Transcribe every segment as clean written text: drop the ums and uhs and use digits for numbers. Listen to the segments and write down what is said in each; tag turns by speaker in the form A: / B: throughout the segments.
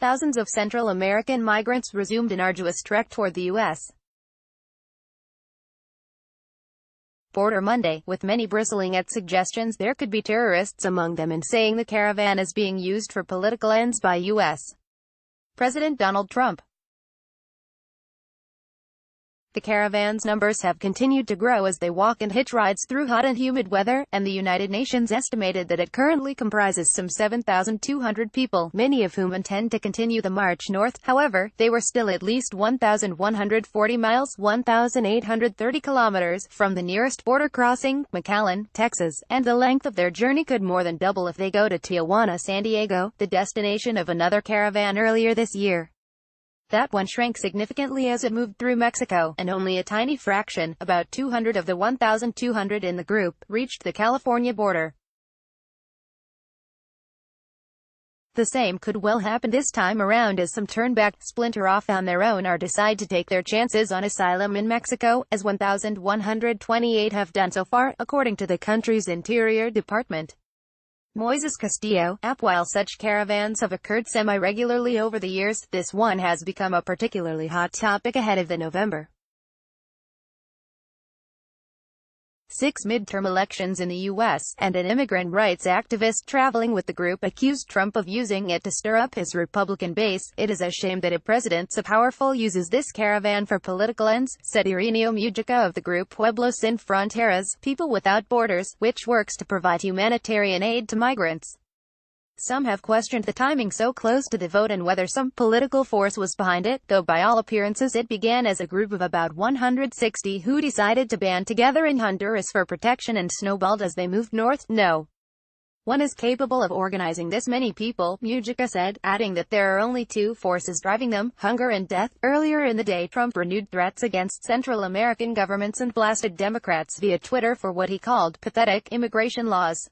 A: thousands of Central American migrants resumed an arduous trek toward the U.S. border Monday, with many bristling at suggestions there could be terrorists among them and saying the caravan is being used for political ends by U.S. President Donald Trump. The caravan's numbers have continued to grow as they walk and hitch rides through hot and humid weather, and the United Nations estimated that it currently comprises some 7,200 people, many of whom intend to continue the march north. However, they were still at least 1,140 miles, 1,830 kilometers, from the nearest border crossing, McAllen, Texas, and the length of their journey could more than double if they go to Tijuana, San Diego, the destination of another caravan earlier this year. That one shrank significantly as it moved through Mexico, and only a tiny fraction, about 200 of the 1,200 in the group, reached the California border. The same could well happen this time around as some turn back, splinter off on their own, or decide to take their chances on asylum in Mexico, as 1,128 have done so far, according to the country's Interior Department. Moises Castillo, while such caravans have occurred semi-regularly over the years, this one has become a particularly hot topic ahead of the November 6 midterm elections in the U.S., and an immigrant rights activist traveling with the group accused Trump of using it to stir up his Republican base. "It is a shame that a president so powerful uses this caravan for political ends," said Ireneo Mujica of the group Pueblos Sin Fronteras, People Without Borders, which works to provide humanitarian aid to migrants. Some have questioned the timing so close to the vote and whether some political force was behind it, though by all appearances it began as a group of about 160 who decided to band together in Honduras for protection and snowballed as they moved north. "No one is capable of organizing this many people," Mujica said, adding that there are only two forces driving them: hunger and death. Earlier in the day, Trump renewed threats against Central American governments and blasted Democrats via Twitter for what he called pathetic immigration laws.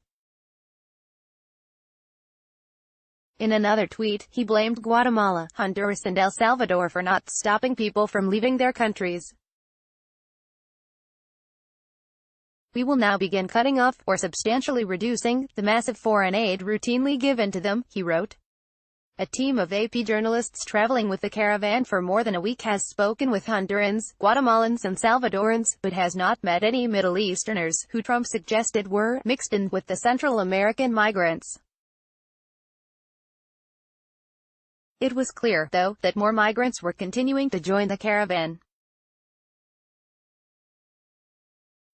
A: In another tweet, he blamed Guatemala, Honduras and El Salvador for not stopping people from leaving their countries. "We will now begin cutting off, or substantially reducing, the massive foreign aid routinely given to them," he wrote. A team of AP journalists traveling with the caravan for more than a week has spoken with Hondurans, Guatemalans and Salvadorans, but has not met any Middle Easterners, who Trump suggested were mixed in with the Central American migrants. It was clear, though, that more migrants were continuing to join the caravan.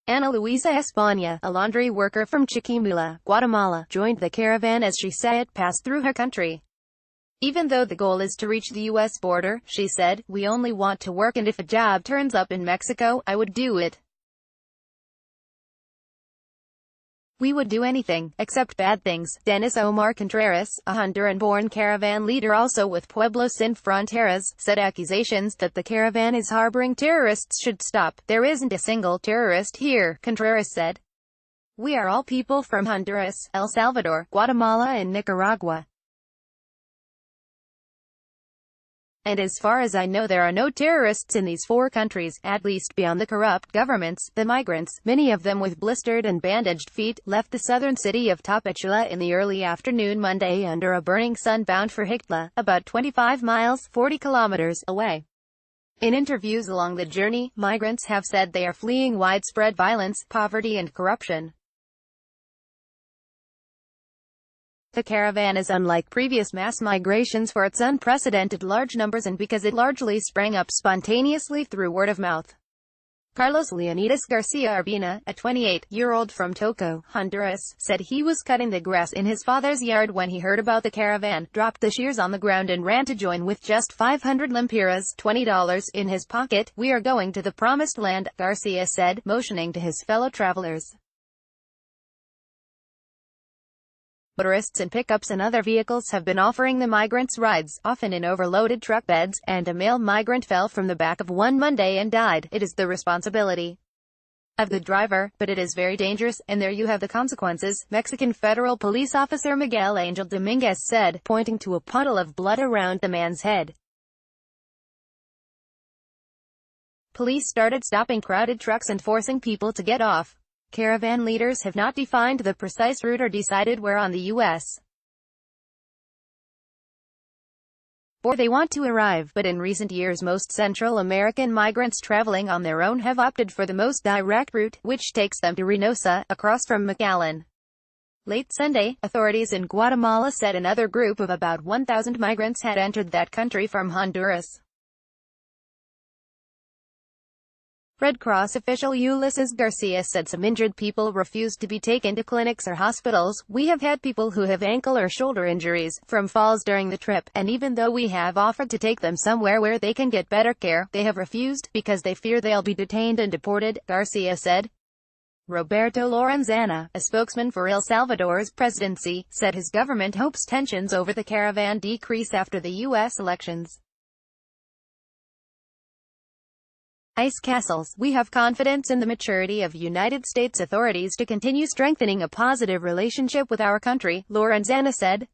A: Ana Luisa España, a laundry worker from Chiquimula, Guatemala, joined the caravan as she saw it pass through her country. "Even though the goal is to reach the U.S. border," she said, "we only want to work, and if a job turns up in Mexico, I would do it. We would do anything, except bad things." Dennis Omar Contreras, a Honduran-born caravan leader also with Pueblos Sin Fronteras, said accusations that the caravan is harboring terrorists should stop. "There isn't a single terrorist here," Contreras said. "We are all people from Honduras, El Salvador, Guatemala and Nicaragua. And as far as I know there are no terrorists in these four countries, at least beyond the corrupt governments." The migrants, many of them with blistered and bandaged feet, left the southern city of Tapachula in the early afternoon Monday under a burning sun bound for Jictla, about 25 miles 40 kilometers away. In interviews along the journey, migrants have said they are fleeing widespread violence, poverty and corruption. The caravan is unlike previous mass migrations for its unprecedented large numbers and because it largely sprang up spontaneously through word of mouth. Carlos Leonidas Garcia Urbina, a 28-year-old from Toco, Honduras, said he was cutting the grass in his father's yard when he heard about the caravan, dropped the shears on the ground and ran to join with just 500 lempiras, $20, in his pocket. "We are going to the promised land," Garcia said, motioning to his fellow travelers. Motorists and pickups and other vehicles have been offering the migrants rides, often in overloaded truck beds, and a male migrant fell from the back of one Monday and died. "It is the responsibility of the driver, but it is very dangerous, and there you have the consequences," Mexican federal police officer Miguel Angel Dominguez said, pointing to a puddle of blood around the man's head. Police started stopping crowded trucks and forcing people to get off. Caravan leaders have not defined the precise route or decided where on the U.S. or they want to arrive, but in recent years most Central American migrants traveling on their own have opted for the most direct route, which takes them to Reynosa, across from McAllen. Late Sunday, authorities in Guatemala said another group of about 1,000 migrants had entered that country from Honduras. Red Cross official Ulysses Garcia said some injured people refused to be taken to clinics or hospitals. We have had people who have ankle or shoulder injuries from falls during the trip, and even though we have offered to take them somewhere where they can get better care, they have refused, because they fear they'll be detained and deported, Garcia said. Roberto Lorenzana, a spokesman for El Salvador's presidency, said his government hopes tensions over the caravan decrease after the U.S. elections. Ice castles. We have confidence in the maturity of United States authorities to continue strengthening a positive relationship with our country, Lorenzana said.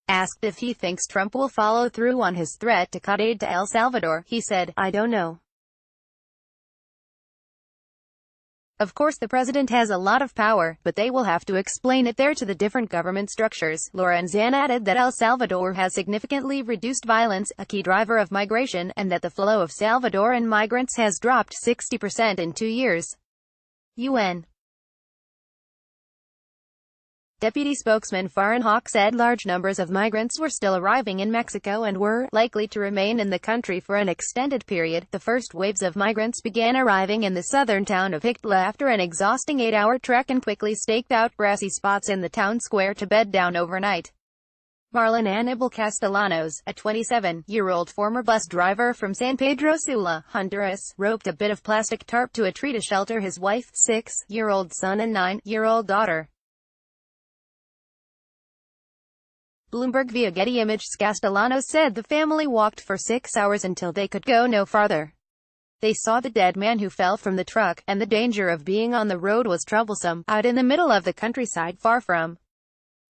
A: Asked if he thinks Trump will follow through on his threat to cut aid to El Salvador, he said, I don't know. Of course the president has a lot of power, but they will have to explain it there to the different government structures. Lorenzana added that El Salvador has significantly reduced violence, a key driver of migration, and that the flow of Salvadoran migrants has dropped 60% in 2 years. UN Deputy spokesman Farhan Haq said large numbers of migrants were still arriving in Mexico and were likely to remain in the country for an extended period. The first waves of migrants began arriving in the southern town of Ixtla after an exhausting 8-hour trek and quickly staked out grassy spots in the town square to bed down overnight. Marlon Anibal Castellanos, a 27-year-old former bus driver from San Pedro Sula, Honduras, roped a bit of plastic tarp to a tree to shelter his wife, 6-year-old son and 9-year-old daughter. Bloomberg via Getty Images. Castellanos said the family walked for 6 hours until they could go no farther. They saw the dead man who fell from the truck, and the danger of being on the road was troublesome, out in the middle of the countryside far from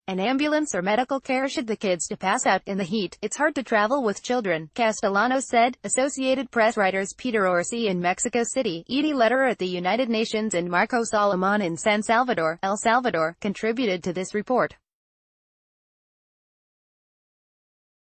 A: an ambulance or medical care should the kids to pass out in the heat. It's hard to travel with children, Castellanos said. Associated Press writers Peter Orsi in Mexico City, Edie Lederer at the United Nations, and Marco Solomon in San Salvador, El Salvador, contributed to this report.